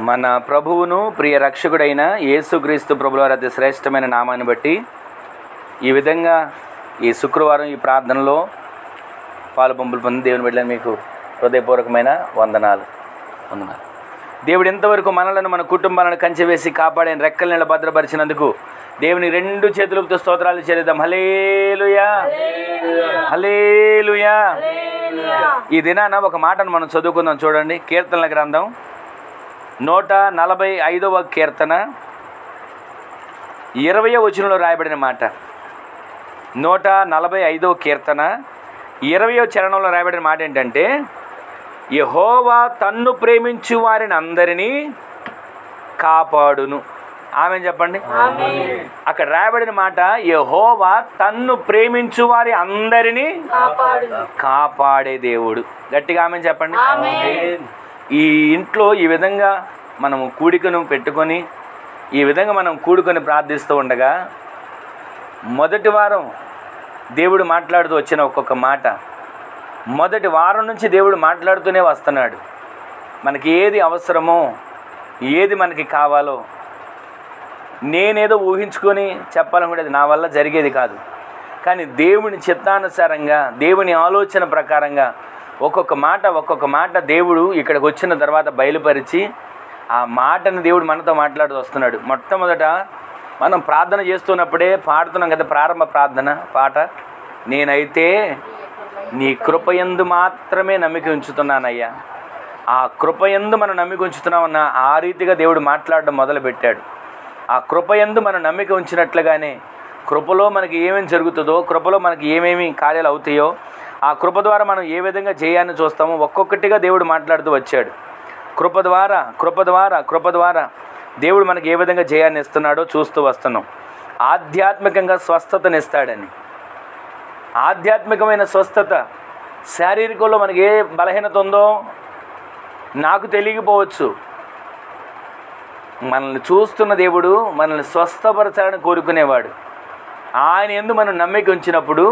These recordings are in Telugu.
మన ప్రభువును ప్రియ రక్షకుడైన యేసుక్రీస్తు ప్రభువారి అతి శ్రేష్టమైన నామాన్ని బట్టి ఈ విధంగా ఈ శుక్రవారం ఈ ప్రార్థనలో పాలుపంపులు పొంది దేవుని బిడ్డలను మీకు హృదయపూర్వకమైన వందనాలు. దేవుడు ఎంతవరకు మనలను మన కుటుంబాలను కంచెవేసి కాపాడిన రెక్కల నీళ్ళ భద్రపరిచినందుకు దేవుని రెండు చేతులతో స్తోత్రాలు చెల్లిద్దాం. హల్లెలూయా, హల్లెలూయా. ఈ దినాన ఒక మాటను మనం చదువుకుందాం. చూడండి, కీర్తనల గ్రంథం 145వ కీర్తన 20వ వచనంలో రాయబడిన మాట. 145వ కీర్తన 20వ చరణంలో రాయబడిన మాట ఏంటంటే, యెహోవా తన్ను ప్రేమించు వారిని అందరినీ కాపాడును. ఆమె చెప్పండి. అక్కడ రాయబడిన మాట, యెహోవా తన్ను ప్రేమించు వారి అందరినీ కాపాడే దేవుడు. గట్టిగా ఆమె చెప్పండి. ఈ ఇంట్లో ఈ విధంగా మనము కూడికను పెట్టుకొని ఈ విధంగా మనం కూడుకొని ప్రార్థిస్తూ ఉండగా మొదటి వారం దేవుడు మాట్లాడుతూ వచ్చిన ఒక్కొక్క మాట, మొదటి వారం నుంచి దేవుడు మాట్లాడుతూనే వస్తున్నాడు. మనకి ఏది అవసరమో, ఏది మనకి కావాలో నేనేదో ఊహించుకొని చెప్పాలనుకునేది నా వల్ల జరిగేది కాదు. కానీ దేవుని చిత్తానుసారంగా, దేవుని ఆలోచన ప్రకారంగా ఒక్కొక్క మాట దేవుడు ఇక్కడికి వచ్చిన తర్వాత బయలుపరిచి ఆ మాటను దేవుడు మనతో మాట్లాడుతూ వస్తున్నాడు. మొట్టమొదట మనం ప్రార్థన చేస్తున్నప్పుడే పాడుతున్నాం కదా, ప్రారంభ ప్రార్థన పాట, నేనైతే నీ కృపయందు మాత్రమే నమ్మిక ఉంచుతున్నానయ్యా. ఆ కృపయందు మనం నమ్మిక ఉంచుతున్నామన్న ఆ రీతిగా దేవుడు మాట్లాడడం మొదలుపెట్టాడు. ఆ కృపయందు మనం నమ్మిక ఉంచినట్లుగానే కృపలో మనకి ఏమేమి జరుగుతుందో, కృపలో మనకి ఏమేమి కార్యాలు అవుతాయో, ఆ కృప ద్వారా మనం ఏ విధంగా చేయాలని చూస్తామో ఒక్కొక్కటిగా దేవుడు మాట్లాడుతూ వచ్చాడు. కృప ద్వారా దేవుడు మనకి ఏ విధంగా జయాన్ని ఇస్తున్నాడో చూస్తూ వస్తున్నాం. ఆధ్యాత్మికంగా స్వస్థతనిస్తాడని. ఆధ్యాత్మికమైన స్వస్థత, శారీరకంలో మనకి ఏ బలహీనత ఉందో నాకు తెలియకపోవచ్చు. మనల్ని చూస్తున్న దేవుడు మనల్ని స్వస్థపరచాలని కోరుకునేవాడు. ఆయన యందు మనం నమ్మిక ఉంచినప్పుడు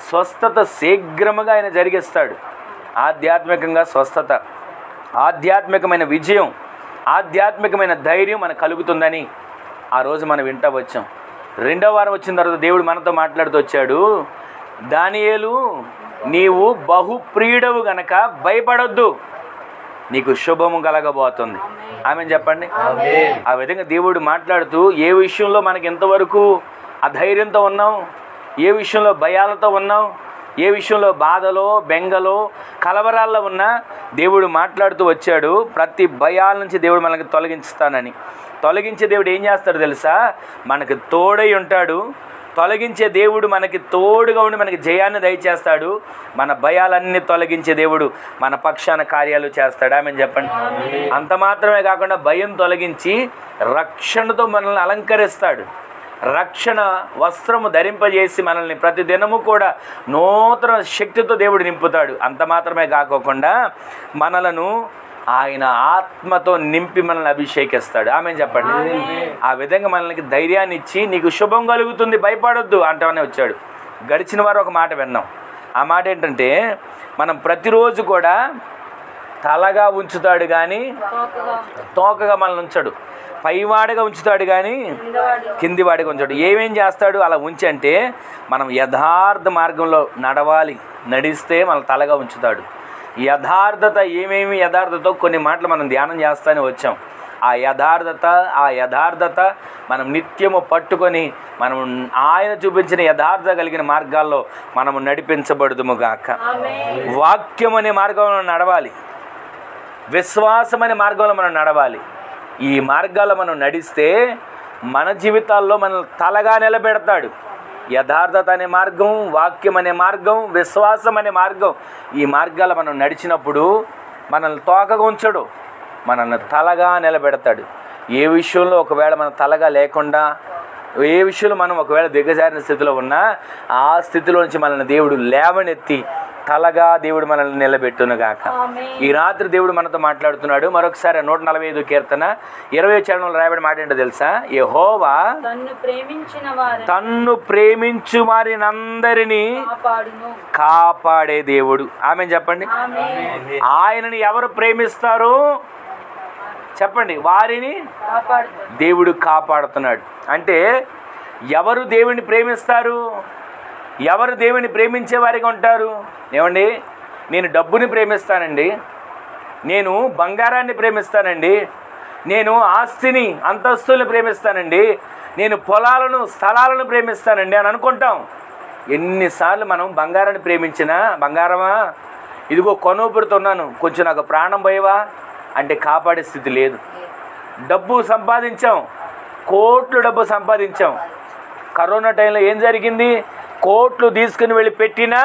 స్వస్థత శీఘ్రముగా ఆయన జరిగిస్తాడు. ఆధ్యాత్మికంగా స్వస్థత, ఆధ్యాత్మికమైన విజయం, ఆధ్యాత్మికమైన ధైర్యం మనకు కలుగుతుందని ఆ రోజు మనం వింటూ వచ్చాం. రెండవ వారం వచ్చిన తర్వాత దేవుడు మనతో మాట్లాడుతూ వచ్చాడు, దానియేలు నీవు బహుప్రియుడవు గనక భయపడొద్దు, నీకు శుభము కలగబోతుంది. ఆమె చెప్పండి. ఆ విధంగా దేవుడు మాట్లాడుతూ ఏ విషయంలో మనకి ఎంతవరకు అధైర్యంతో ఉన్నాం, ఏ విషయంలో భయాలతో ఉన్నాం, ఏ విషయంలో బాధలో, బెంగలో, కలవరాల్లో ఉన్నా దేవుడు మాట్లాడుతూ వచ్చాడు. ప్రతి భయాల నుంచి దేవుడు మనకి తొలగిస్తానని. తొలగించే దేవుడు ఏం చేస్తాడు తెలుసా? మనకి తోడై ఉంటాడు. తొలగించే దేవుడు మనకి తోడుగా ఉండి మనకి జయాన్ని దయచేస్తాడు. మన భయాలన్నీ తొలగించే దేవుడు మన పక్షాన కార్యాలు చేస్తాడు. ఆమె చెప్పండి. అంత మాత్రమే కాకుండా భయం తొలగించి రక్షణతో మనల్ని అలంకరిస్తాడు. రక్షణ వస్త్రము ధరింపజేసి మనల్ని ప్రతిదినము కూడా నూతన శక్తితో దేవుడు నింపుతాడు. అంత మాత్రమే కాకోకుండా మనలను ఆయన ఆత్మతో నింపి మనల్ని అభిషేకిస్తాడు. ఆమె చెప్పండి. ఆ విధంగా మనల్ని ధైర్యాన్ని ఇచ్చి నీకు శుభం కలుగుతుంది, భయపడొద్దు అంటామనే వచ్చాడు. గడిచిన వారు ఒక మాట విన్నాం. ఆ మాట ఏంటంటే, మనం ప్రతిరోజు కూడా తలగా ఉంచుతాడు కానీ తోకగా మనల్ని ఉంచాడు. పైవాడిగా ఉంచుతాడు కానీ కిందివాడిగా ఉంచాడు. ఏమేం చేస్తాడు అలా ఉంచంటే, మనం యథార్థ మార్గంలో నడిస్తే మన తలగా ఉంచుతాడు. యథార్థత, ఏమేమి యథార్థతో కొన్ని మాటలు మనం ధ్యానం చేస్తూనే వచ్చాం. ఆ యథార్థత మనం నిత్యము పట్టుకొని మనం ఆయన చూపించిన యథార్థత కలిగిన మార్గాల్లో మనము నడిపించబడుదుము గాక. వాక్యం అనే మార్గంలో నడవాలి, విశ్వాసం అనే మార్గంలో మనం నడవాలి. ఈ మార్గాల్లో మనం నడిస్తే మన జీవితాల్లో మనల్ని తలగా నిలబెడతాడు. యథార్థత అనే మార్గం, వాక్యం అనే మార్గం, విశ్వాసం అనే మార్గం, ఈ మార్గాల్లో మనం నడిచినప్పుడు మనల్ని తోకగా ఉంచడు, మనల్ని తలగా నిలబెడతాడు. ఏ విషయంలో ఒకవేళ మన తలగా లేకుండా, ఏ విషయంలో మనం ఒకవేళ దిగజారిన స్థితిలో ఉన్నా ఆ స్థితిలో నుంచి మనల్ని దేవుడు లేవనెత్తి తలగా దేవుడు మనల్ని నిలబెట్టునుగాక. ఈ రాత్రి దేవుడు మనతో మాట్లాడుతున్నాడు. మరొకసారి 145 కీర్తన 20వ చరణంలో రాయబడి మాట ఏంటో తెలుసా? యెహోవా తన్ను ప్రేమించు వారినందరినీ కాపాడే దేవుడు. ఆమె చెప్పండి. ఆయనని ఎవరు ప్రేమిస్తారు? చెప్పండి, వారిని దేవుడు కాపాడుతున్నాడు. అంటే ఎవరు దేవుని ప్రేమిస్తారు? ఎవరు దేవుని ప్రేమించే వారిగా ఉంటారు? ఏమండి, నేను డబ్బుని ప్రేమిస్తానండి, నేను బంగారాన్ని ప్రేమిస్తానండి, నేను ఆస్తిని అంతస్తుల్ని ప్రేమిస్తానండి, నేను పొలాలను స్థలాలను ప్రేమిస్తానండి అని అనుకుంటాం. ఎన్నిసార్లు మనం బంగారాన్ని ప్రేమించినా, బంగారమా ఇదిగో కొనుపుడుతున్నాను, కొంచెం నాకు ప్రాణం పోయేవా అంటే కాపాడే స్థితి లేదు. డబ్బు సంపాదించాం, కోట్లు డబ్బు సంపాదించాం. కరోనా టైంలో ఏం జరిగింది? కోట్లు తీసుకుని వెళ్ళి పెట్టినా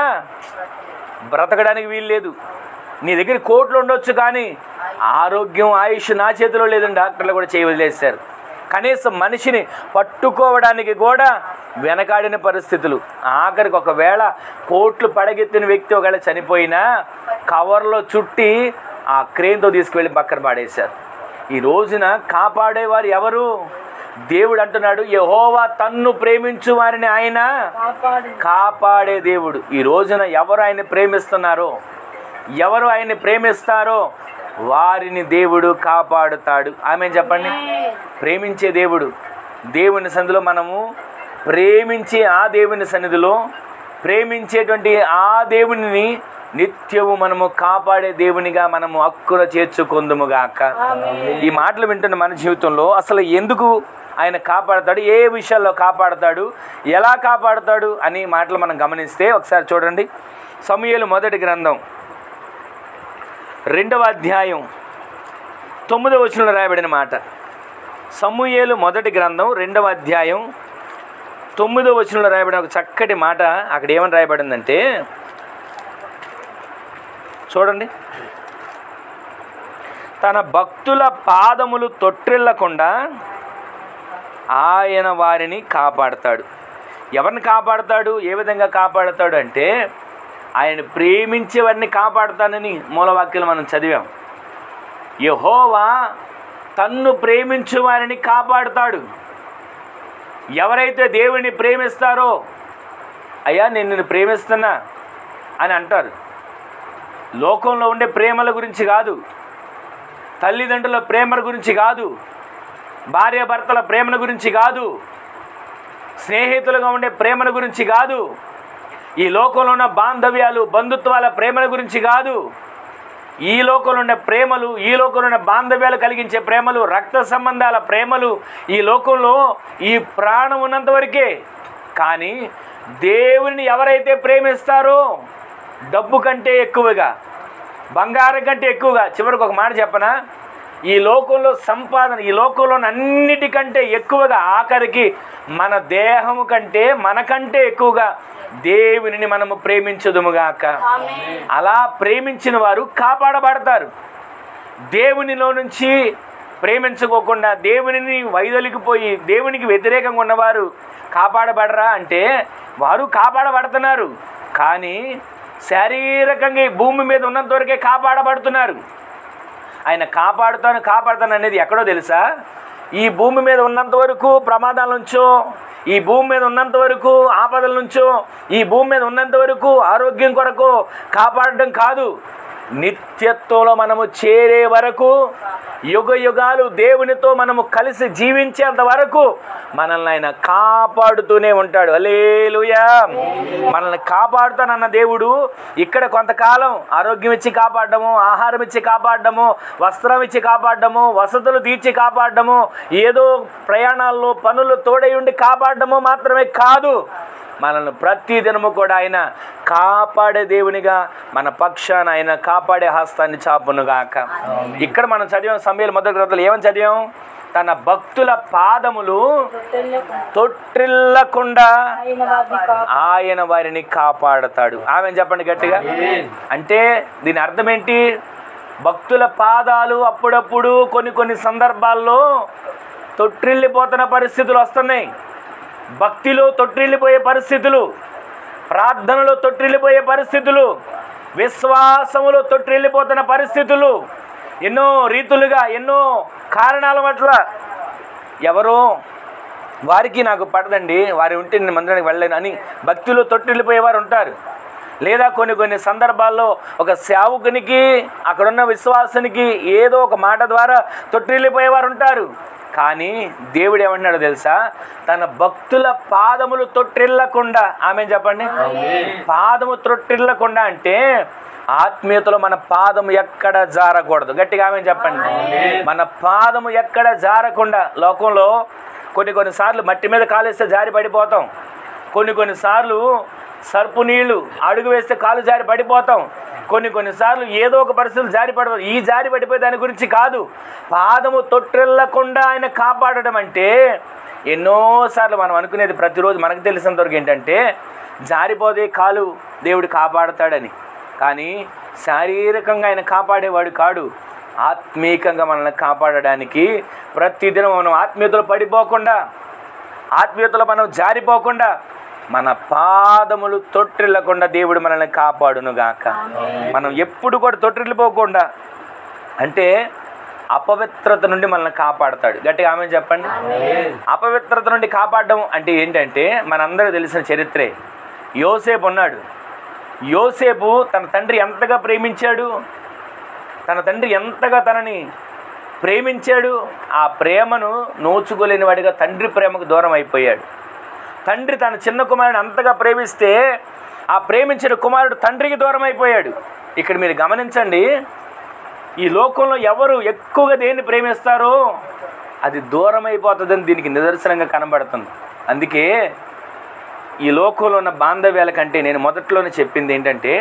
బ్రతకడానికి వీలు లేదు. నీ దగ్గర కోట్లు ఉండొచ్చు, కానీ ఆరోగ్యం ఆయుష్ నా చేతిలో లేదని డాక్టర్లు కూడా చేయి వదిలేశారు. కనీసం మనిషిని పట్టుకోవడానికి కూడా వెనకాడిన పరిస్థితులు. ఆఖరికి ఒకవేళ కోట్లు పడగెత్తిన వ్యక్తి ఒకవేళ చనిపోయినా కవర్లో చుట్టి ఆ క్రేన్తో తీసుకువెళ్ళి పక్కన పాడేశారు. ఈ రోజున కాపాడేవారు ఎవరు? దేవుడు అంటున్నాడు, యెహోవా తన్ను ప్రేమించు వారిని ఆయన కాపాడే దేవుడు. ఈ రోజున ఎవరు ఆయన ప్రేమిస్తున్నారో, ఎవరు ఆయన్ని ప్రేమిస్తారో వారిని దేవుడు కాపాడుతాడు. ఆమె చెప్పండి. ప్రేమించే దేవుడు, దేవుని సన్నిధిలో మనము ప్రేమించే ఆ దేవుని సన్నిధిలో ప్రేమించేటువంటి ఆ దేవుని నిత్యము మనము కాపాడే దేవునిగా మనము హక్కున చేర్చుకొందుముగాక. ఈ మాటలు వింటున్న మన జీవితంలో అసలు ఎందుకు ఆయన కాపాడతాడు, ఏ విషయాల్లో కాపాడతాడు, ఎలా కాపాడతాడు అని మాటలు మనం గమనిస్తే ఒకసారి చూడండి. సమూయేలు మొదటి గ్రంథం 2వ అధ్యాయం 9వ వచనంలో రాయబడిన మాట. సమూయేలు మొదటి గ్రంథం 2వ అధ్యాయం 9వ వచనంలో రాయబడిన ఒక చక్కటి మాట. అక్కడ ఏమని రాయబడిందంటే చూడండి, తన భక్తుల పాదములు తొట్టిల్లకుండా ఆయన వారిని కాపాడతాడు. ఎవరిని కాపాడతాడు? ఏ విధంగా కాపాడతాడు అంటే ఆయన ప్రేమించే వారిని కాపాడతానని మూలవాక్యాలు మనం చదివాం. యెహోవా తన్ను ప్రేమించే వారిని కాపాడుతాడు. ఎవరైతే దేవుని ప్రేమిస్తారో, అయ్యా నేను నిన్ను ప్రేమిస్తున్నా అని అంటారు. లోకంలో ఉండే ప్రేమల గురించి కాదు, తల్లిదండ్రుల ప్రేమల గురించి కాదు, భార్యాభర్తల ప్రేమల గురించి కాదు, స్నేహితులుగా ఉండే ప్రేమల గురించి కాదు, ఈ లోకంలో ఉన్న బాంధవ్యాలు బంధుత్వాల ప్రేమల గురించి కాదు. ఈ లోకంలో ఉన్న ప్రేమలు, ఈ లోకంలో ఉన్న బాంధవ్యాలు కలిగించే ప్రేమలు, రక్త సంబంధాల ప్రేమలు ఈ లోకంలో ఈ ప్రాణం ఉన్నంత వరకే. కానీ దేవుని ఎవరైతే ప్రేమిస్తారో డబ్బు కంటే ఎక్కువగా, బంగారం కంటే ఎక్కువగా, చివరికి ఒక మాట చెప్పనా, ఈ లోకంలో సంపాదన, ఈ లోకంలో అన్నిటికంటే ఎక్కువగా, ఆఖరికి మన దేహము కంటే మనకంటే ఎక్కువగా దేవునిని మనము ప్రేమించుదుముగాక. అలా ప్రేమించిన వారు కాపాడబడతారు. దేవునిలో నుంచి ప్రేమించుకోకుండా దేవునిని వైదొలిగిపోయి దేవునికి వ్యతిరేకంగా ఉన్నవారు కాపాడబడరా అంటే వారు కాపాడబడుతున్నారు, కానీ శారీరకంగా ఈ భూమి మీద ఉన్నంత వరకే కాపాడబడుతున్నారు. ఆయన కాపాడుతాను అనేది ఎక్కడో తెలుసా? ఈ భూమి మీద ఉన్నంత వరకు ప్రమాదాల నుంచో, ఈ భూమి మీద ఉన్నంత వరకు ఆపదల నుంచో, ఈ భూమి మీద ఉన్నంత వరకు ఆరోగ్యం కొరకు కాపాడడం కాదు. నిత్యత్వంలో మనము చేరే వరకు, యుగ యుగాలు దేవునితో మనము కలిసి జీవించేంత వరకు మనల్ని ఆయన కాపాడుతూనే ఉంటాడు. హల్లెలూయా. మనల్ని కాపాడుతానన్న దేవుడు ఇక్కడ కొంతకాలం ఆరోగ్యం ఇచ్చి కాపాడడము, ఆహారం ఇచ్చి కాపాడడము, వస్త్రం ఇచ్చి కాపాడడము, వసతులు తీర్చి కాపాడడము, ఏదో ప్రయాణాల్లో పనులు తోడై ఉండి కాపాడడము మాత్రమే కాదు, మనల్ని ప్రతి దినము కూడా ఆయన కాపాడే దేవునిగా మన పక్షాన ఆయన కాపాడే హస్తాన్ని చాపునుగాక. ఇక్కడ మనం చదివాం సమూయేలు మొదటి గ్రంథంలో ఏమని చదివాం? తన భక్తుల పాదములు తొట్టిల్లకుండా ఆయన వారిని కాపాడతాడు. ఆమె చెప్పండి గట్టిగా. అంటే దీని అర్థం ఏంటి? భక్తుల పాదాలు అప్పుడప్పుడు కొన్ని సందర్భాల్లో తొట్టిల్లిపోతున్న పరిస్థితులు వస్తున్నాయి. భక్తిలో తొట్టిల్లిపోయే పరిస్థితులు, ప్రార్థనలో తొట్టిల్లిపోయే పరిస్థితులు, విశ్వాసములో తొట్టిల్లిపోతున్న పరిస్థితులు, ఎన్నో రీతులుగా, ఎన్నో కారణాల పట్ల ఎవరో వారికి నాకు పడదండి, వారి ఉంటే నేను మందిరానికి వెళ్ళలేను అని భక్తిలో తొట్టిల్లిపోయేవారు ఉంటారు. లేదా కొన్ని సందర్భాల్లో ఒక సేవకునికి, అక్కడున్న విశ్వాసునికి ఏదో ఒక మాట ద్వారా తొట్టిల్లిపోయేవారు ఉంటారు. కానీ దేవుడు ఏమంటున్నాడో తెలుసా? తన భక్తుల పాదములు తొట్టిల్లకుండా, ఆమె చెప్పండి, పాదము తొట్టిల్లకుండా అంటే ఆత్మీయతలో మన పాదము ఎక్కడ జారకూడదు. గట్టిగా ఆమె చెప్పండి. మన పాదము ఎక్కడ జారకుండా. లోకంలో కొన్నిసార్లు మట్టి మీద కాలేస్తే జారి పడిపోతాం. కొన్నిసార్లు సర్పు నీళ్లు అడుగు వేస్తే కాలు జారి పడిపోతాం. కొన్నిసార్లు ఏదో ఒక పరిస్థితులు జారి పడిపోతాం. ఈ జారి పడిపోయే దాని గురించి కాదు, పాదము తొట్టిల్లకుండా ఆయన కాపాడడం అంటే ఎన్నోసార్లు మనం అనుకునేది ప్రతిరోజు మనకు తెలిసినంతవరకు ఏంటంటే జారిపోతే కాలు దేవుడు కాపాడతాడని. కానీ శారీరకంగా ఆయన కాపాడేవాడు కాడు. ఆత్మీయంగా మనల్ని కాపాడడానికి ప్రతిదినం మనం ఆత్మీయతలో పడిపోకుండా, ఆత్మీయతలో మనం జారిపోకుండా, మన పాదములు తొట్టిల్లకుండా దేవుడు మనల్ని కాపాడునుగాక. మనం ఎప్పుడు కూడా తొట్టిల్లిపోకుండా, అంటే అపవిత్రత నుండి మనల్ని కాపాడతాడు. గట్టిగా ఆమె చెప్పండి. అపవిత్రత నుండి కాపాడడం అంటే ఏంటంటే మనందరూ తెలిసిన చరిత్రే. యోసేపు ఉన్నాడు. యోసేపు తన తండ్రి ఎంతగా ప్రేమించాడు, తన తండ్రి ఎంతగా తనని ప్రేమించాడు. ఆ ప్రేమను నోచుకోలేని వాడిగా తండ్రి ప్రేమకు దూరం అయిపోయాడు. తండ్రి తన చిన్న కుమారుడు అంతగా ప్రేమిస్తే ఆ ప్రేమించిన కుమారుడు తండ్రికి దూరం అయిపోయాడు. ఇక్కడ మీరు గమనించండి, ఈ లోకంలో ఎవరు ఎక్కువగా దేన్ని ప్రేమిస్తారో అది దూరం అయిపోతుందని దీనికి నిదర్శనంగా కనబడుతుంది. అందుకే ఈ లోకంలో ఉన్న బాంధవ్యాల కంటే, నేను మొదట్లోనే చెప్పింది ఏంటంటే,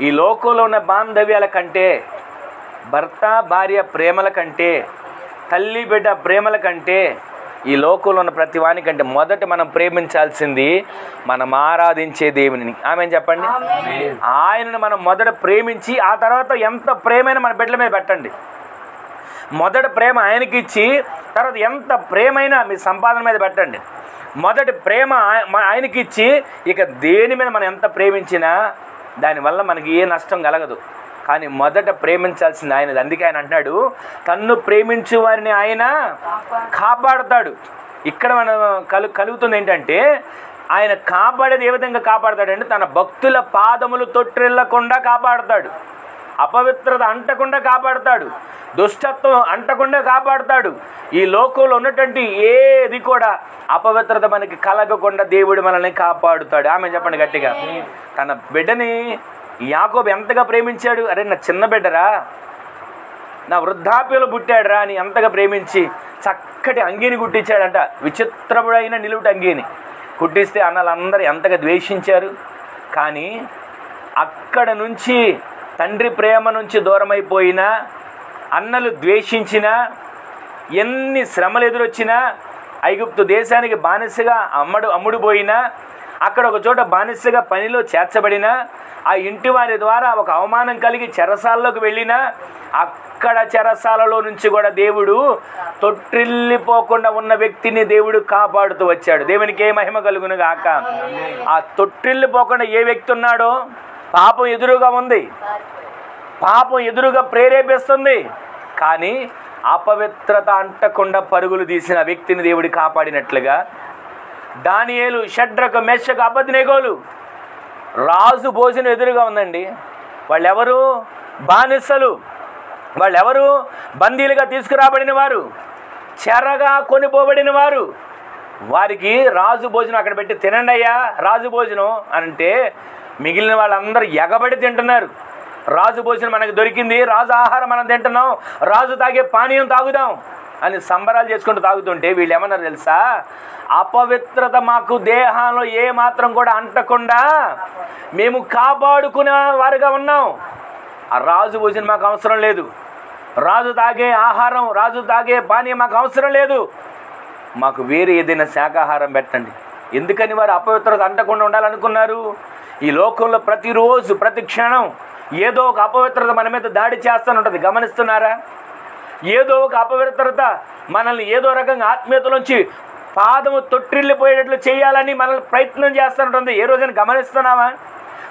ఈ లోకంలో ఉన్న బాంధవ్యాల కంటే, భర్త భార్య ప్రేమల కంటే, తల్లి బిడ్డ ప్రేమల కంటే, ఈ లోకంలో ఉన్న ప్రతి వాని కంటే మొదట మనం ప్రేమించాల్సింది మనం ఆరాధించే దేవుని. ఆమె చెప్పండి. ఆయనను మనం మొదట ప్రేమించి ఆ తర్వాత ఎంత ప్రేమైన మన బిడ్డల మీద పెట్టండి. మొదట ప్రేమ ఆయనకి ఇచ్చి తర్వాత ఎంత ప్రేమైనా మీ సంపాదన మీద పెట్టండి. మొదటి ప్రేమ ఆయనకి ఇచ్చి ఇక దేని మీద మనం ఎంత ప్రేమించినా దానివల్ల మనకి ఏ నష్టం కలగదు. కానీ మొదట ప్రేమించాల్సింది ఆయనది. అందుకే ఆయన అంటున్నాడు, తన్ను ప్రేమించు వారిని ఆయన కాపాడుతాడు. ఇక్కడ మనం కలుగుతుంది ఏంటంటే, ఆయన కాపాడేది ఏ విధంగా కాపాడుతాడంటే తన భక్తుల పాదములు తొట్టిల్లకుండా కాపాడుతాడు, అపవిత్రత అంటకుండా కాపాడుతాడు, దుష్టత్వం అంటకుండా కాపాడుతాడు. ఈ లోకంలో ఉన్నటువంటి ఏది కూడా అపవిత్రత మనకి కలగకుండా దేవుడు మనల్ని కాపాడుతాడు. ఆమె చెప్పండి గట్టిగా. తన బిడ్డని యాకోబు ఎంతగా ప్రేమించాడు. అరే నా చిన్న బిడ్డరా, నా వృద్ధాప్యంలో పుట్టాడురా అని ఎంతగా ప్రేమించి చక్కటి అంగీని కుట్టించాడంట. విచిత్రముడైన నిలువుటి అంగీని కుట్టిస్తే అన్నలందరూ ఎంతగా ద్వేషించారు. కానీ అక్కడ నుంచి తండ్రి ప్రేమ నుంచి దూరమైపోయినా, అన్నలు ద్వేషించినా, ఎన్ని శ్రమలు ఎదురొచ్చినా, ఐగుప్తు దేశానికి బానిసగా అమ్ముడు పోయినా, అక్కడ ఒక చోట బానిసగా పనిలో చేర్చబడినా, ఆ ఇంటి వారి ద్వారా ఒక అవమానం కలిగి చెరసాల్లోకి వెళ్ళినా, అక్కడ చెరసాలలో నుంచి కూడా దేవుడు తొట్టిల్లిపోకుండా ఉన్న వ్యక్తిని దేవుడు కాపాడుతూ వచ్చాడు. దేవునికి ఏ మహిమ కలుగును గాక. ఆ తొట్టిల్లిపోకుండా ఏ వ్యక్తి ఉన్నాడో, పాపం ఎదురుగా ఉంది, పాపం ఎదురుగా ప్రేరేపిస్తుంది, కానీ అపవిత్రత అంటకుండా పరుగులు తీసిన వ్యక్తిని దేవుడు కాపాడినట్లుగా దానియేలు, షడ్రకు, మెషకు, అబేద్నెగోలు రాజు భోజనం ఎదురుగా ఉందండి. వాళ్ళెవరు? బానిసలు. వాళ్ళెవరు? బందీలుగా తీసుకురాబడిన వారు, చెరగా కొనిపోబడిన వారు. వారికి రాజు భోజనం అక్కడ పెట్టి తినండి అయ్యా రాజు భోజనం అంటే మిగిలిన వాళ్ళందరూ ఎగబడి తింటున్నారు. రాజు భోజనం మనకు దొరికింది, రాజు ఆహారం మనం తింటున్నాం, రాజు తాగే పానీయం తాగుదాం అని సంబరాలు చేసుకుంటూ తాగుతుంటే వీళ్ళు ఏమన్నారు తెలుసా? అపవిత్రత మాకు దేహంలో ఏ మాత్రం కూడా అంటకుండా మేము కాపాడుకునే వారుగా ఉన్నాం. ఆ రాజు భోజనం మాకు అవసరం లేదు, రాజు తాగే ఆహారం, రాజు తాగే పానీయం మాకు అవసరం లేదు, మాకు వేరే ఏదైనా శాకాహారం పెట్టండి. ఎందుకని వారు అపవిత్రత అంటకుండా ఉండాలనుకున్నారు? ఈ లోకంలో ప్రతిరోజు ప్రతి క్షణం ఏదో ఒక అపవిత్రత మన మీద దాడి చేస్తూనే గమనిస్తున్నారా? ఏదో ఒక అపవిత్రత మనల్ని ఏదో రకంగా ఆత్మీయతలోంచి పాదము తొట్టిల్లిపోయేటట్లు చేయాలని మనల్ని ప్రయత్నం చేస్తూనే ఏ రోజైనా గమనిస్తున్నామా?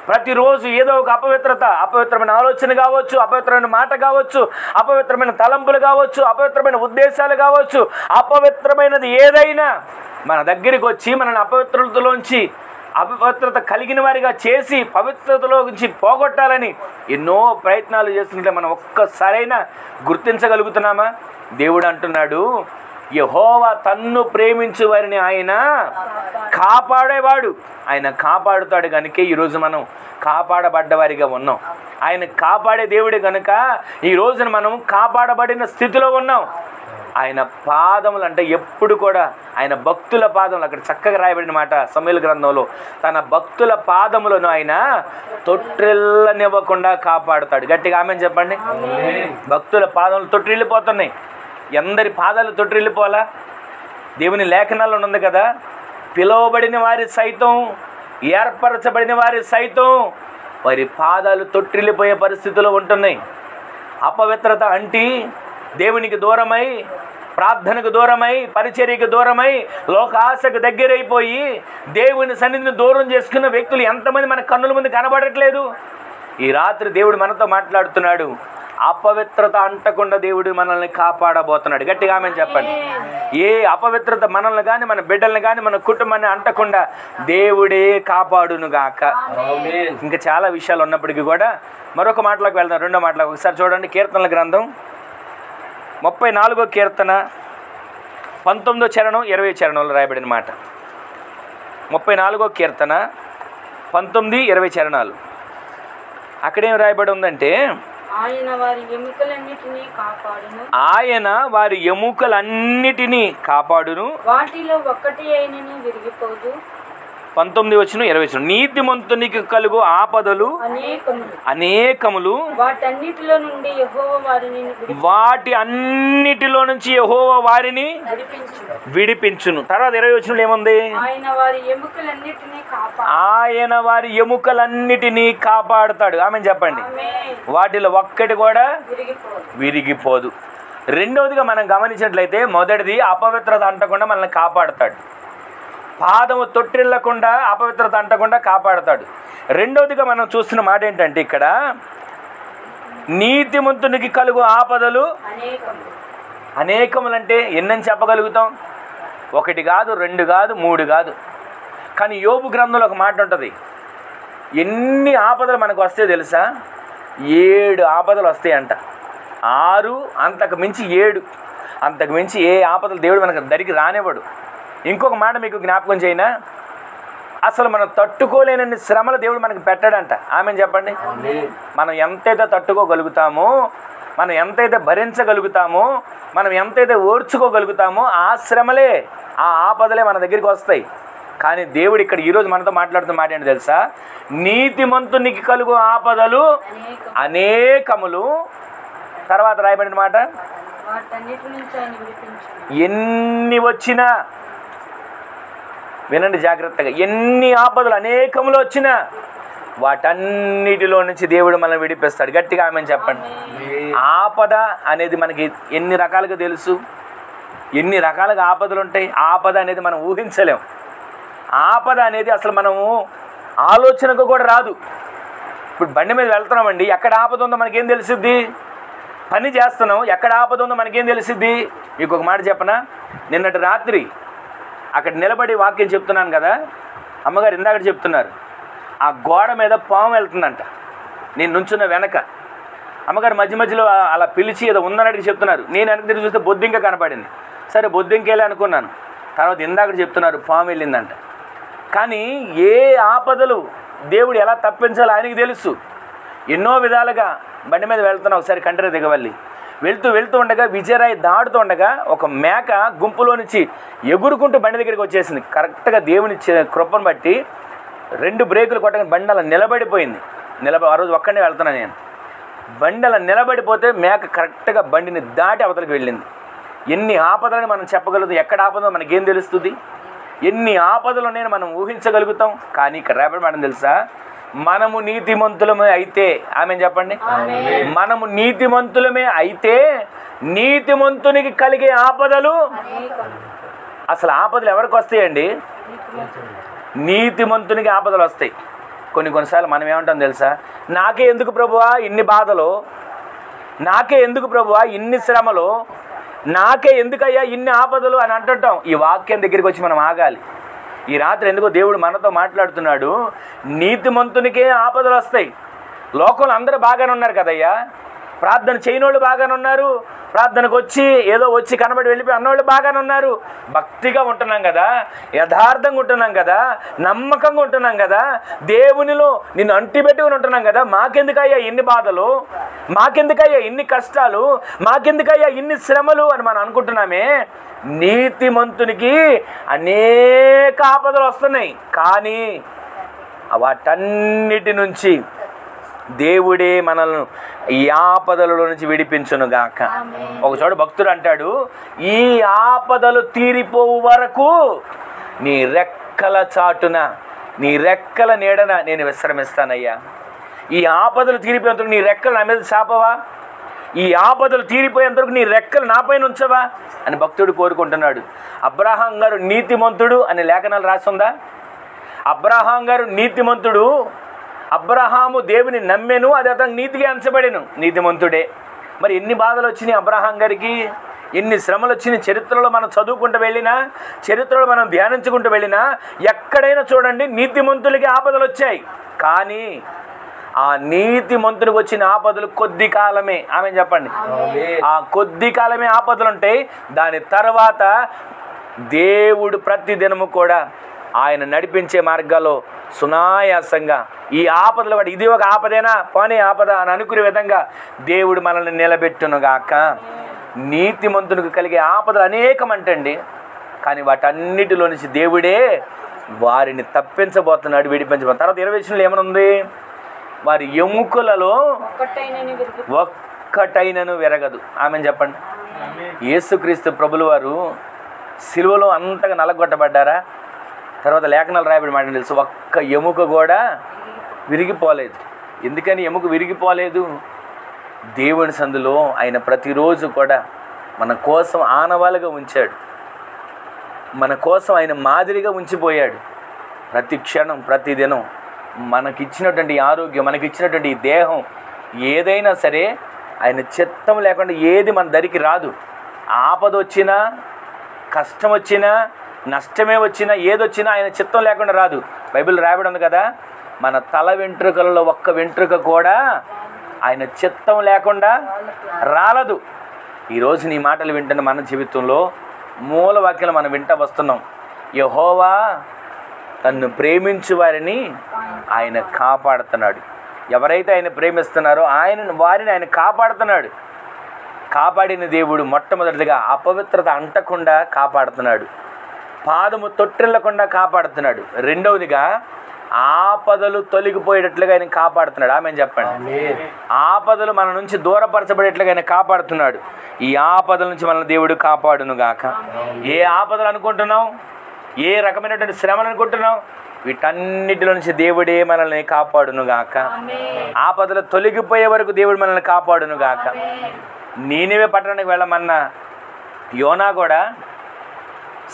ప్రతిరోజు ఏదో ఒక అపవిత్రత, అపవిత్రమైన ఆలోచన కావచ్చు, అపవిత్రమైన మాట కావచ్చు, అపవిత్రమైన తలంపులు కావచ్చు, అపవిత్రమైన ఉద్దేశాలు కావచ్చు, అపవిత్రమైనది ఏదైనా మన దగ్గరికి వచ్చి మనల్ని అపవిత్రతలోంచి అపవిత్రత కలిగిన వారిగా చేసి పవిత్రతలో నుంచి పోగొట్టాలని ఎన్నో ప్రయత్నాలు చేస్తుంటే మనం ఒక్కసారైనా గుర్తించగలుగుతున్నామా? దేవుడు అంటున్నాడు, యెహోవా తన్ను ప్రేమించు వారిని ఆయన కాపాడేవాడు. ఆయన కాపాడుతాడు కనుక ఈరోజు మనం కాపాడబడ్డవారిగా ఉన్నాం. ఆయన కాపాడే దేవుడే కనుక ఈ రోజున మనం కాపాడబడిన స్థితిలో ఉన్నాం. ఆయన పాదములు అంటే ఎప్పుడు కూడా ఆయన భక్తుల పాదములు, అక్కడ చక్కగా రాయబడిన మాట సమూయేలు గ్రంథంలో, తన భక్తుల పాదములను ఆయన తొట్టిల్లనివ్వకుండా కాపాడుతాడు. గట్టిగా ఆమేన్ చెప్పండి. భక్తుల పాదములు తొట్టిల్లిపోతున్నాయి. ఎందరి పాదాలు తొట్టిల్లిపోవాలా? దేవుని లేఖనాల్లో ఉంది కదా, పిలువబడిన వారి సైతం, ఏర్పరచబడిన వారి సైతం వారి పాదాలు తొట్టిల్లిపోయే పరిస్థితులు ఉంటున్నాయి. అపవిత్రత అంటి దేవునికి దూరమై, ప్రార్థనకు దూరమై, పరిచర్యకు దూరమై, లోకాశకు దగ్గరైపోయి దేవుని సన్నిధిని దూరం చేసుకున్న వ్యక్తులు ఎంతమంది మన కన్నుల ముందు కనబడట్లేదు? ఈ రాత్రి దేవుడు మనతో మాట్లాడుతున్నాడు. అపవిత్రత అంటకుండా దేవుడు మనల్ని కాపాడబోతున్నాడు. గట్టిగా ఆమేన్ చెప్పండి. ఏ అపవిత్రత మనల్ని కానీ, మన బిడ్డల్ని కానీ, మన కుటుంబాన్ని అంటకుండా దేవుడే కాపాడునుగాక. ఇంకా చాలా విషయాలు ఉన్నప్పటికీ కూడా మరొక మాటలోకి వెళ్దాం. రెండో మాటలోకి ఒకసారి చూడండి. కీర్తనల గ్రంథం 34వ కీర్తన 19వ చరణం 20వ చరణంలో రాయబడిన మాట. 34వ కీర్తన 19, 20 చరణాలు. అక్కడేం రాయబడి ఉందంటే, ఆయన వారి ఎముకలన్నిటినీ కాపాడును, ఆయన వారి ఎముకలన్నిటినీ కాపాడును, వాటిలో ఒక్కటి అయినను విరిగిపోదు. 19 వచనం 20 వచనం. నీతిమంతునికి కలుగు ఆపదలు అనేకములు, వాటన్నిటిలో నుండి యెహోవా వారిని వాటి అన్నిటిలో నుంచి యెహోవా వారిని విడిపించును. తర్వాత 20 వచనంలో ఏముంది? ఆయన వారి ఎముకలన్నిటినీ ఆయన వారి ఎముకలన్నిటినీ కాపాడుతాడు. ఆమేన్ చెప్పండి. వాటిలో ఒక్కటి కూడా విరిగిపోదు. రెండవదిగా మనం గమనించినట్లయితే, మొదటిది అపవిత్రత అంటకుండా మనల్ని కాపాడుతాడు. పాదము తొట్టిల్లకుండా, అపవిత్రత అంటకుండా కాపాడుతాడు. రెండవదిగా మనం చూస్తున్న మాట ఏంటంటే, ఇక్కడ నీతిమంతునికి కలుగు ఆపదలు అనేకములంటే ఎన్నని చెప్పగలుగుతాం? ఒకటి కాదు, రెండు కాదు, మూడు కాదు. కానీ యోబు గ్రంథంలో ఒక మాట ఉంటుంది. ఎన్ని ఆపదలు మనకు వస్తాయో తెలుసా? 7 ఆపదలు వస్తాయంట. 6, అంతకు మించి 7, అంతకు మించి ఏ ఆపదలు దేవుడు మనకు దరికి రానివ్వడు. ఇంకొక మాట మీకు జ్ఞాపకం చేయనా, అసలు మనం తట్టుకోలేనన్ని శ్రమలు దేవుడు మనకు పెట్టాడంట. ఆమేన్ చెప్పండి. మనం ఎంతైతే తట్టుకోగలుగుతామో, మనం ఎంతైతే భరించగలుగుతామో, మనం ఎంతైతే ఓర్చుకోగలుగుతామో ఆ శ్రమలే, ఆ ఆపదలే మన దగ్గరికి వస్తాయి. కానీ దేవుడు ఇక్కడ ఈరోజు మనతో మాట్లాడుతున్న మాట ఏంటి తెలుసా? నీతిమంతునికి కలుగు ఆపదలు అనేకములు. తర్వాత రాయబడిన మాట, ఎన్ని వచ్చినా, వినండి జాగ్రత్తగా, ఎన్ని ఆపదలు అనేకములు వచ్చినా వాటన్నిటిలో నుంచి దేవుడు మనల్ని విడిపిస్తాడు. గట్టిగా ఆమేన్ చెప్పండి. ఆపద అనేది మనకి ఎన్ని రకాలుగా తెలుసు? ఎన్ని రకాలుగా ఆపదలు ఉంటాయి? ఆపద అనేది మనం ఊహించలేం. ఆపద అనేది అసలు మనము ఆలోచనకు కూడా రాదు. ఇప్పుడు బండి మీద వెళ్తున్నామండి, ఎక్కడ ఆపద ఉందో మనకేం తెలిసిద్ది? పని చేస్తున్నాం, ఎక్కడ ఆపద ఉందో మనకేం తెలిసిద్ది? మీకు ఒక మాట చెప్పనా? నిన్నటి రాత్రి అక్కడ నిలబడి వాక్యం చెప్తున్నాను కదా, అమ్మగారు ఇందాక చెప్తున్నారు, ఆ గోడ మీద పాము వెళ్తుందంట. నేను నుంచున్న వెనక అమ్మగారు మధ్య మధ్యలో అలా పిలిచి ఏదో ఉందన్నట్టుగా చెప్తున్నారు. నేను వెనక తిరిగి చూస్తే బొద్దింక కనపడింది. సరే బొద్దింకేలే అనుకున్నాను. తర్వాత ఇందాక చెప్తున్నారు పాము వెళ్ళిందంట. కానీ ఏ ఆపదలు దేవుడు ఎలా తప్పించాలో ఆయనకి తెలుసు. ఎన్నో విధాలుగా బండి మీద వెళ్తున్నాం. ఒకసారి కంట్రీ దిగవల్లి వెళ్తూ ఉండగా, విజయరాయి దాడుతూ ఉండగా ఒక మేక గుంపులో నుంచి ఎగురుకుంటూ బండి దగ్గరికి వచ్చేసింది. కరెక్ట్గా దేవుని కృపను బట్టి 2 బ్రేకులు కొట్టగానే బండి అలా నిలబడిపోయింది. ఆ రోజు ఒక్కడే వెళ్తున్నాను నేను. బండి అలా నిలబడిపోతే మేక కరెక్ట్గా బండిని దాటి అవతలికి వెళ్ళింది. ఎన్ని ఆపదలని మనం చెప్పగలుగుతాం? ఎక్కడ ఆపదో మనకేం తెలుస్తుంది? ఎన్ని ఆపదలు ఉన్నాయని మనం ఊహించగలుగుతాం. కానీ ఇక్కడ రేపటి మనం తెలుసా, మనము నీతిమంతులమే అయితే, ఆమేన్ చెప్పండి, మనము నీతిమంతులమే అయితే నీతిమంతునికి కలిగే ఆపదలు, అసలు ఆపదలు ఎవరికి వస్తాయండి? నీతిమంతునికి ఆపదలు వస్తాయి. కొన్నిసార్లు మనం ఏమంటాం తెలుసా, నాకే ఎందుకు ప్రభువా ఇన్ని బాధలు, నాకే ఎందుకు ప్రభువా ఇన్ని శ్రమలు, నాకే ఎందుకయ్యా ఇన్ని ఆపదలు అని అంటుంటాం. ఈ వాక్యం దగ్గరికి వచ్చి మనం ఆగాలి. ఈ రాత్రి ఎందుకో దేవుడు మనతో మాట్లాడుతున్నాడు. నీతిమంతునికే ఆపదలు వస్తాయి. లోకంలో అందరూ బాగానే ఉన్నారు కదయ్యా, ప్రార్థన చేయనోళ్ళు బాగానే ఉన్నారు, ప్రార్థనకు వచ్చి ఏదో వచ్చి కనబడి వెళ్ళిపోయి అన్నోళ్ళు బాగానే ఉన్నారు. భక్తిగా ఉంటున్నాం కదా, యథార్థంగా ఉంటున్నాం కదా, నమ్మకంగా ఉంటున్నాం కదా, దేవునిలో నిన్ను అంటిపెట్టుకుని ఉంటున్నాం కదా, మాకెందుకయ్యా ఇన్ని బాధలు, మాకెందుకయ్యా ఇన్ని కష్టాలు, మాకెందుకయ్యా ఇన్ని శ్రమలు అని మనం అనుకుంటున్నామే. నీతిమంతునికి అనేక ఆపదలు వస్తున్నాయి, కానీ వాటన్నిటి నుంచి దేవుడే మనల్ని ఈ ఆపదలలో నుంచి విడిపించును గాక. ఒక చోట భక్తుడు అంటాడు, ఈ ఆపదలు తీరిపోవు వరకు నీ రెక్కల చాటున, నీ రెక్కల నీడన నేను విశ్రమిస్తానయ్యా. ఈ ఆపదలు తీరిపోయేంతవరకు నీ రెక్కలు నా మీద చాపవా, ఈ ఆపదలు తీరిపోయేంతవరకు నీ రెక్కలు నా పైన ఉంచవా అని భక్తుడు కోరుకుంటున్నాడు. అబ్రహాం గారు నీతిమంతుడు అనే లేఖనాలు రాసిందా? అబ్రహాం గారు నీతిమంతుడు, అబ్రహాము దేవుని నమ్మెను, అది అతను నీతిగా ఎంచబడెను, నీతిమంతుడే. మరి ఎన్ని బాధలు వచ్చినాయి అబ్రహాం గారికి, ఎన్ని శ్రమలు వచ్చినాయి. చరిత్రలో మనం చదువుకుంటూ వెళ్ళినా, చరిత్రలో మనం ధ్యానించుకుంటూ వెళ్ళినా ఎక్కడైనా చూడండి నీతిమంతులకి ఆపదలు వచ్చాయి. కానీ ఆ నీతిమంతునికి వచ్చిన ఆపదలు కొద్ది కాలమే. ఆమె చెప్పండి, ఆ కొద్ది కాలమే ఆపదలు ఉంటాయి. దాని తర్వాత దేవుడు ప్రతి దినము కూడా ఆయన నడిపించే మార్గాల్లో సునాయాసంగా ఈ ఆపదలు కూడా ఇది ఒక ఆపదేనా, పోనీ ఆపద అని అనుకునే విధంగా దేవుడు మనల్ని నిలబెట్టునుగాక. నీతిమంతునికి కలిగే ఆపదలు అనేకమంటండి, కానీ వాటన్నిటిలో నుంచి దేవుడే వారిని తప్పించబోతున్నాడు, విడిపించబోతున్నాడు. తర్వాత 20 వచనంలో ఏమనుంది? వారి ఎముకలలో ఒక్కటైనను విరగదు. ఆమెను చెప్పండి. యేసుక్రీస్తు ప్రభులు వారు సిలువలో అంతగా నలగొట్టబడ్డారా? తర్వాత లేఖనాలు రాయబడి మాట తెలుసు, ఒక్క ఎముక కూడా విరిగిపోలేదు. ఎందుకని ఎముక విరిగిపోలేదు? దేవుని సందులో ఆయన ప్రతిరోజు కూడా మన కోసం ఆనవాలుగా ఉంచాడు, మన కోసం ఆయన మాదిరిగా ఉంచిపోయాడు. ప్రతి క్షణం ప్రతి దినం మనకిచ్చినటువంటి ఆరోగ్యం, మనకిచ్చినటువంటి దేహం ఏదైనా సరే ఆయన చిత్తం లేకుండా ఏది మన దరికి రాదు. ఆపద వచ్చినా, కష్టం వచ్చినా, నష్టమే వచ్చినా, ఏదొచ్చినా ఆయన చిత్తం లేకుండా రాదు. బైబిల్ రాయబడి ఉంది కదా, మన తల వెంట్రుకలలో ఒక్క వెంట్రుక కూడా ఆయన చిత్తం లేకుండా రాలదు. ఈరోజు నీ మాటలు వింటున్న మన జీవితంలో మూల వాక్యాలు మనం వింటూ వస్తున్నాం. యెహోవా తన్ను ప్రేమించు వారిని ఆయన కాపాడుతున్నాడు. ఎవరైతే ఆయన ప్రేమిస్తున్నారో వారిని ఆయన కాపాడుతున్నాడు. కాపాడిన దేవుడు మొట్టమొదటిగా అపవిత్రత అంటకుండా కాపాడుతున్నాడు, పాదము తొట్టిల్లకుండా కాపాడుతున్నాడు. రెండవదిగా ఆపదలు తొలగిపోయేటట్లుగా ఆయన కాపాడుతున్నాడు. ఆమె చెప్పండి. ఆపదలు మన నుంచి దూరపరచబడేట్లుగా ఆయన కాపాడుతున్నాడు. ఈ ఆపదల నుంచి మన దేవుడు కాపాడును గాక. ఏ ఆపదలు అనుకుంటున్నావు, ఏ రకమైనటువంటి శ్రమలు అనుకుంటున్నావు, వీటన్నిటిలో నుంచి దేవుడే మనల్ని కాపాడును గాక. ఆపదలు తొలగిపోయే వరకు దేవుడు మనల్ని కాపాడును గాక. నీనివే పట్టణానికి వెళ్ళమన్నా యోనా కూడా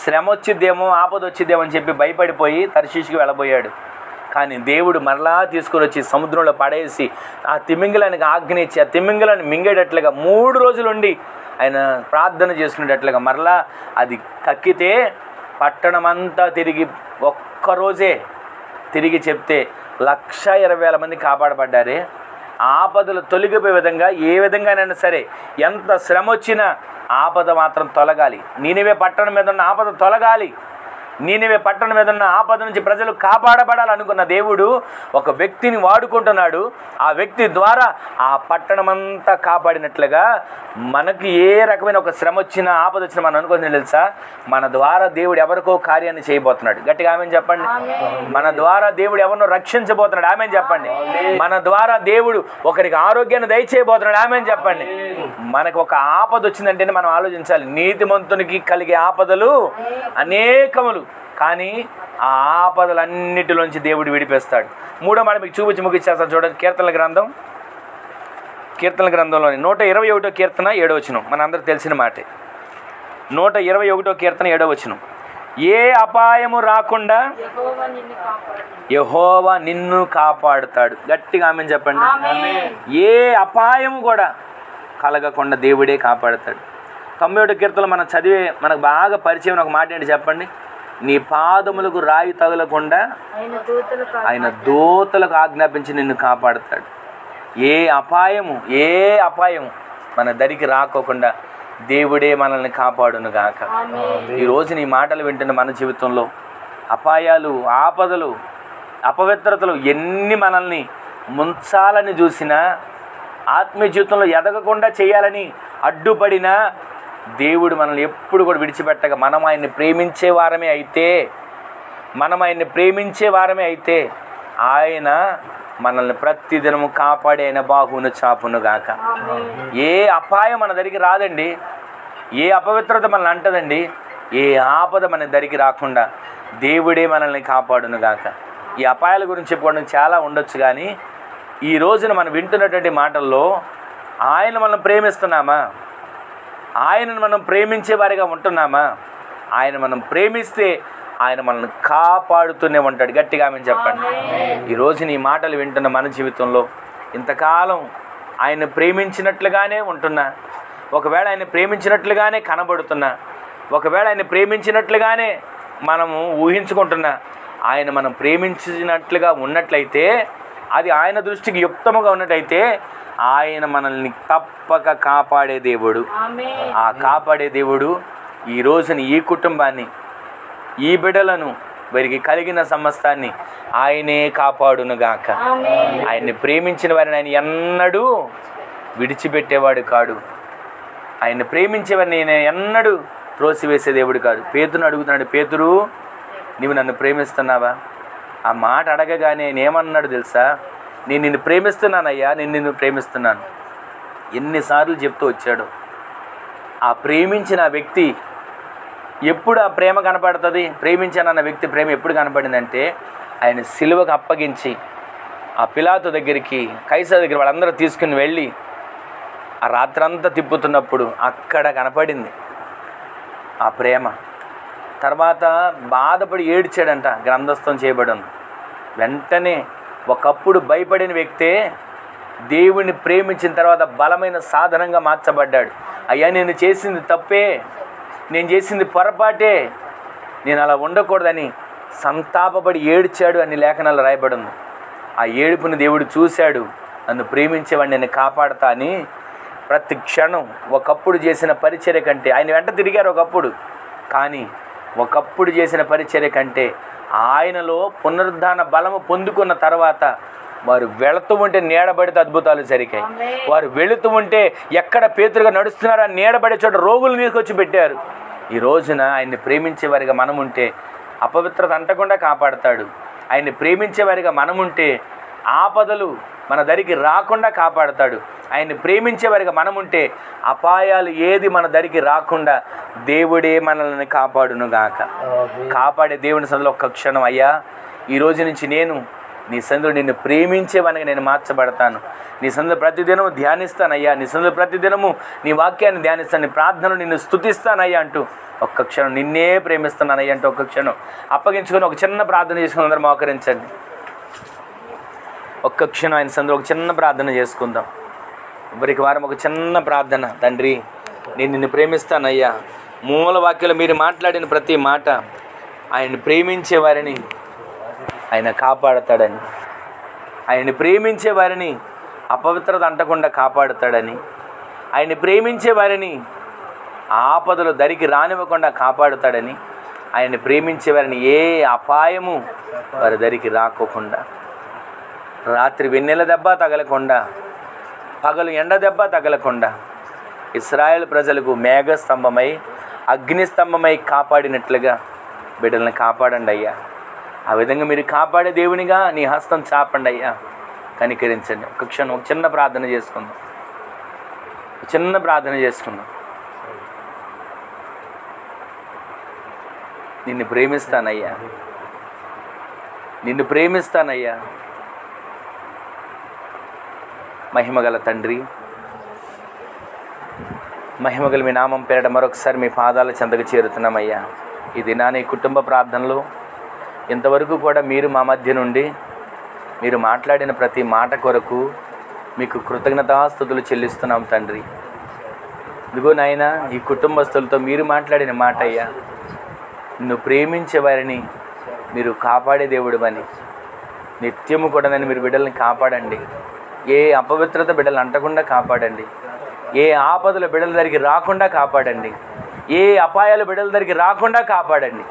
శ్రమ వచ్చిద్దేమో, ఆపద వచ్చిద్దేమో అని చెప్పి భయపడిపోయి తర్షీషుకి వెళ్ళబోయాడు. కానీ దేవుడు మరలా తీసుకొని వచ్చి సముద్రంలో పడేసి ఆ తిమింగలానికి ఆజ్ఞ ఇచ్చి ఆ తిమింగలాన్ని మింగేటట్లుగా 3 రోజులు ఉండి ఆయన ప్రార్థన చేసుకునేటట్లుగా మరలా అది కక్కితే పట్టణమంతా తిరిగి ఒక్కరోజే తిరిగి చెప్తే 120,000 మంది కాపాడబడ్డారే. ఆపదలు తొలగిపోయే విధంగా ఏ విధంగానైనా సరే ఎంత శ్రమ వచ్చినా ఆపద మాత్రం తొలగాలి. నీనివే పట్టణం మీద ఉన్న ఆపద తొలగాలి. నీనివే పట్టణం మీద ఉన్న ఆపద నుంచి ప్రజలు కాపాడబడాలనుకున్న దేవుడు ఒక వ్యక్తిని వాడుకుంటున్నాడు. ఆ వ్యక్తి ద్వారా ఆ పట్టణమంతా కాపాడినట్లుగా మనకి ఏ రకమైన ఒక శ్రమ వచ్చినా ఆపద వచ్చినా మనం అనుకుని తెలుసా, మన ద్వారా దేవుడు ఎవరికో కార్యాన్ని చేయబోతున్నాడు. గట్టిగా ఆమెను చెప్పండి. మన ద్వారా దేవుడు ఎవరినో రక్షించబోతున్నాడు. ఆమెను చెప్పండి. మన ద్వారా దేవుడు ఒకరికి ఆరోగ్యాన్ని దయచేయబోతున్నాడు. ఆమెను చెప్పండి. మనకు ఒక ఆపద వచ్చిందంటేనే మనం ఆలోచించాలి. నీతిమంతునికి కలిగే ఆపదలు అనేకములు, కానీ ఆ ఆపదలన్నిటిలోంచి దేవుడు విడిపేస్తాడు. 3వ మాట మీకు చూపించి ముగిచ్చేస్తాను చూడండి. కీర్తనల గ్రంథంలోని 121వ కీర్తన 7వ వచనం మనందరికి తెలిసిన మాటే. 121వ కీర్తన 7వ వచనం, ఏ అపాయము రాకుండా యెహోవా నిన్ను కాపాడుతాడు. గట్టిగా ఆమెను చెప్పండి. ఏ అపాయము కూడా కలగకుండా దేవుడే కాపాడుతాడు. 91వ కీర్తనలో మనం చదివే మనకు బాగా పరిచయం ఒక మాట ఏంటి చెప్పండి. నీ పాదములకు రాయి తగలకుండా ఆయన దూతలకు ఆజ్ఞాపించి నిన్ను కాపాడుతాడు. ఏ అపాయము మన దరికి రాకోకుండా దేవుడే మనల్ని కాపాడును గాక. ఈరోజు నీ మాటలు వింటున్న మన జీవితంలో అపాయాలు, ఆపదలు, అపవిత్రతలు ఎన్ని మనల్ని ముంచాలని చూసినా, ఆత్మీయ జీవితంలో ఎదగకుండా చేయాలని అడ్డుపడినా దేవుడు మనల్ని ఎప్పుడు కూడా విడిచిపెట్టక మనం ఆయన్ని ప్రేమించే వారమే అయితే ఆయన మనల్ని ప్రతిదినము కాపాడి ఆయన బాహువును చాపును గాక. ఏ అపాయం మన దగ్గరికి రాదండి, ఏ అపవిత్రత మనల్ని అంటదండి, ఏ ఆపద మన దగ్గరికి రాకుండా దేవుడే మనల్ని కాపాడును గాక. ఈ అపాయాల గురించి చెప్పుకోవడం చాలా ఉండొచ్చు, కానీ ఈ రోజున మనం వింటున్నటువంటి మాటల్లో ఆయన మనం ప్రేమిస్తున్నామా? ఆయనను మనం ప్రేమించే వారిగా ఉంటున్నామా? ఆయన మనం ప్రేమిస్తే ఆయన మనల్ని కాపాడుతూనే ఉంటాడు. గట్టిగా ఆమె చెప్పండి. ఈరోజు నీ మాటలు వింటున్న మన జీవితంలో ఇంతకాలం ఆయన ప్రేమించినట్లుగానే ఉంటున్నా, ఒకవేళ ఆయన ప్రేమించినట్లుగానే కనబడుతున్నా, ఒకవేళ ఆయన ప్రేమించినట్లుగానే మనము ఊహించుకుంటున్నా, ఆయన మనం ప్రేమించినట్లుగా ఉన్నట్లయితే, అది ఆయన దృష్టికి యుక్తముగా ఉన్నట్టయితే ఆయన మనల్ని తప్పక కాపాడే దేవుడు. ఆ కాపాడే దేవుడు ఈ రోజున ఈ కుటుంబాన్ని, ఈ బిడ్డలను, వారికి కలిగిన సమస్తాన్ని ఆయనే కాపాడును గాక. ఆయన్ని ప్రేమించిన వారిని ఆయన ఎన్నడూ విడిచిపెట్టేవాడు కాడు. ఆయన్ని ప్రేమించే వారిని ఆయన ఎన్నడూ త్రోసివేసే దేవుడు కాదు. పేతురుని అడుగుతున్నాడు, పేతురు నీవు నన్ను ప్రేమిస్తున్నావా? ఆ మాట అడగగానే నేనేమన్నాడు తెలుసా? నేను నిన్ను ప్రేమిస్తున్నానయ్యా, నేను నిన్ను ప్రేమిస్తున్నాను. ఎన్నిసార్లు చెప్తూ వచ్చాడు. ఆ ప్రేమించిన వ్యక్తి ఎప్పుడు ఆ ప్రేమ కనపడుతుంది? ప్రేమించానన్న వ్యక్తి ప్రేమ ఎప్పుడు కనపడిందంటే ఆయన సిలువకు అప్పగించి ఆ పిలాతు దగ్గరికి, కైసర్ దగ్గర వాళ్ళందరూ తీసుకుని వెళ్ళి ఆ రాత్రంతా తిప్పుతున్నప్పుడు అక్కడ కనపడింది ఆ ప్రేమ. తర్వాత బాధపడి ఏడ్చాడంట, గ్రంథస్థం చేయబడి ఉంది. వెంటనే ఒకప్పుడు భయపడిన వ్యక్తే దేవుణ్ణి ప్రేమించిన తర్వాత బలమైన సాధనంగా మార్చబడ్డాడు. అయ్యా నేను చేసింది తప్పే, నేను చేసింది పొరపాటే, నేను అలా ఉండకూడదని సంతాపపడి ఏడ్చాడు అని లేఖనాలు రాయబడి ఉంది. ఆ ఏడుపుని దేవుడు చూశాడు. నన్ను ప్రేమించేవాడిని నేను కాపాడతా అని ప్రతి క్షణం ఒకప్పుడు చేసిన పరిచర్య కంటే, ఆయన వెంట తిరిగారు ఒకప్పుడు, కానీ ఒకప్పుడు చేసిన పరిచర్య కంటే ఆయనలో పునరుద్ధాన బలము పొందుకున్న తర్వాత వారు వెళుతూ ఉంటే నీడబడితే అద్భుతాలు జరిగాయి. వారు వెళుతూ ఉంటే ఎక్కడ పేతురుగా నడుస్తున్నారో నీడబడే చోట రోగులు తీసుకొచ్చి పెట్టారు. ఈ రోజున ఆయన్ని ప్రేమించే వారిగా మనం ఉంటే అపవిత్రత అంటకుండా కాపాడతాడు. ఆయన్ని ప్రేమించే వారిగా మనం ఉంటే ఆపదలు మన దరికి రాకుండా కాపాడతాడు. ఆయన్ని ప్రేమించే వారిగా మనం ఉంటే అపాయాలు ఏది మన దరికి రాకుండా దేవుడే మనల్ని కాపాడును గాక. కాపాడే దేవుని సన్నిధిలో ఒక్క క్షణం, అయ్యా ఈ రోజు నుంచి నేను నీ సన్నిధిలో నిన్ను ప్రేమించేవానిగా నేను మార్చబడతాను. నీ సన్నిధిలో ప్రతిదినము ధ్యానిస్తానయ్యా, నీ సన్నిధిలో ప్రతిదినము నీ వాక్యాన్ని ధ్యానిస్తాను, నీ ప్రార్థనలు నిన్ను స్తుతిస్తానయ్యా అంటూ ఒక్క క్షణం నిన్నే ప్రేమిస్తున్నానయ్యా అంటూ ఒక్క క్షణం అప్పగించుకొని ఒక చిన్న ప్రార్థన చేసుకుని అందరూ మోకరించండి. ఒక్క క్షణం ఆయన సన్నిధిలో ఒక చిన్న ప్రార్థన చేసుకుందాం. ఎవరికి వారం ఒక చిన్న ప్రార్థన. తండ్రి నేను నిన్ను ప్రేమిస్తానయ్యా. మూల వాక్యంలో మీరు మాట్లాడిన ప్రతి మాట ఆయన్ని ప్రేమించే వారిని ఆయన కాపాడతాడని, ఆయన్ని ప్రేమించే వారిని అపవిత్రత అంటకుండా కాపాడుతాడని, ఆయన్ని ప్రేమించే వారిని ఆపదలు దరికి రానివ్వకుండా కాపాడుతాడని, ఆయన్ని ప్రేమించే వారిని ఏ అపాయము వారి దరికి రాకోకుండా, రాత్రి వెన్నెల దెబ్బ తగలకుండా, పగలు ఎండ దెబ్బ తగలకుండా ఇశ్రాయేలు ప్రజలకు మేఘస్తంభమై అగ్నిస్తంభమై కాపాడినట్లుగా బిడ్డలను కాపాడండి అయ్యా. ఆ విధంగా మీరు కాపాడే దేవునిగా నీ హస్తం చాపండి అయ్యా, కనికరించండి. ఒక క్షణం ఒక చిన్న ప్రార్థన చేసుకుందాం, చిన్న ప్రార్థన చేసుకుందాం. నిన్ను ప్రేమిస్తానయ్యా, నిన్ను ప్రేమిస్తానయ్యా. మహిమగల తండ్రి, మహిమగల మీ నామం పేరట మరొకసారి మీ పాదాల చెంతకు చేరుతున్నామయ్యా. ఈ దినాన్ని కుటుంబ ప్రార్థనలో ఇంతవరకు కూడా మీరు మా మధ్య నుండి మీరు మాట్లాడిన ప్రతి మాట కొరకు మీకు కృతజ్ఞతాస్తుతులు చెల్లిస్తున్నాం తండ్రి. ఇదిగో నాయన, ఈ కుటుంబస్తులతో మీరు మాట్లాడిన మాట అయ్యా, నిన్ను ప్రేమించే వారిని మీరు కాపాడే దేవుడు అని నిత్యము కూడా నేను మీరు బిడ్డల్ని కాపాడండి. ఏ అపవిత్రత బిడ్డలు అంటకుండా కాపాడండి. ఏ ఆపదలు బిడ్డల దగ్గరికి రాకుండా కాపాడండి. ఏ అపాయాలు బిడ్డల దగ్గరికి రాకుండా కాపాడండి.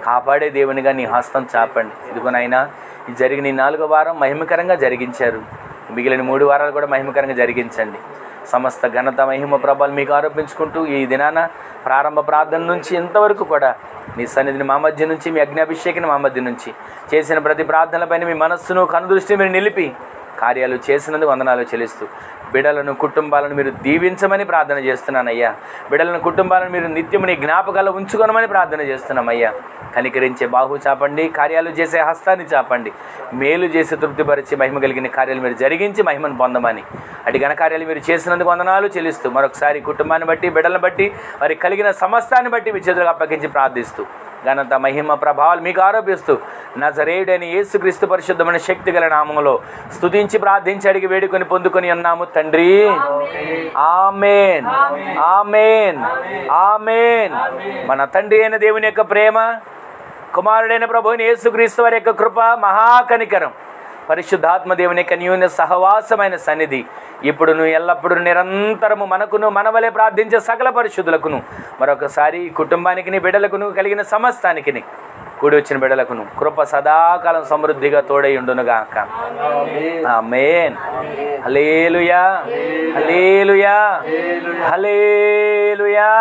కాపాడే దేవునిగా నీ హస్తం చాపండి. ఇదిగోనైనా ఈ జరిగిన ఈ 4వ వారం మహిమకరంగా జరిగించారు. మిగిలిన 3 వారాలు కూడా మహిమకరంగా జరిగించండి. సమస్త ఘనత మహిమ ప్రభావాలు మీకు ఆరోపించుకుంటూ ఈ దినాన ప్రారంభ ప్రార్థన నుంచి ఇంతవరకు కూడా మీ సన్నిధిని మా మధ్య నుంచి, మీ అగ్నిఅభిషేకని మా మధ్య నుంచి చేసిన ప్రతి ప్రార్థనలపైన మీ మనస్సును కనుదృష్టిని మీరు నిలిపి కార్యాలు చేసినందుకు వందనాలు చెల్లిస్తూ బిడ్డలను కుటుంబాలను మీరు దీవించమని ప్రార్థన చేస్తున్నానయ్యా. బిడ్డలను కుటుంబాలను మీరు నిత్యము నీ జ్ఞాపకాలు ఉంచుకోనమని ప్రార్థన చేస్తున్నామయ్యా. కనికరించే బాహు చాపండి, కార్యాలు చేసే హస్తాన్ని చాపండి, మేలు చేసి తృప్తిపరిచి మహిమ కలిగిన కార్యాలు మీరు జరిగించి మహిమను పొందమని అటు ఘనకార్యాలు మీరు చేసినందుకు వందనాలు చెల్లిస్తూ మరొకసారి కుటుంబాన్ని బట్టి, బిడ్డలను బట్టి, వారి కలిగిన సమస్తాన్ని బట్టి మీ చేతులకు అప్పగించి ప్రార్థిస్తూ ఘనత మహిమ ప్రభావాలు మీకు ఆరోపిస్తూ నజరేయుడైన యేసుక్రీస్తు పరిశుద్ధమైన శక్తి గల నామములో స్తుతించి ప్రార్థించి అడిగి వేడుకొని పొందుకొని ఉన్నాము తండ్రి. ఆమేన్, ఆమేన్, ఆమేన్. మన తండ్రి అయిన దేవుని యొక్క ప్రేమ, కుమారుడైన ప్రభువుని యేసుక్రీస్తు వారి యొక్క కృప, మహాకనికరం, పరిశుద్ధాత్మ దేవుని యొక్క అన్యోన్య సహవాసమైన సన్నిధి ఇప్పుడును ఎల్లప్పుడూ నిరంతరము మనకును మనవలే ప్రార్థించే సకల పరిశుద్ధులకును మరొకసారి కుటుంబానికి, బిడ్డలకును, కలిగిన సమస్తానికి, కూడి వచ్చిన బిడ్డలకును కృప సదాకాలం సమృద్ధిగా తోడై ఉండునుగాక. ఆమేన్. హల్లెలూయా, హల్లెలూయా, హల్లెలూయా.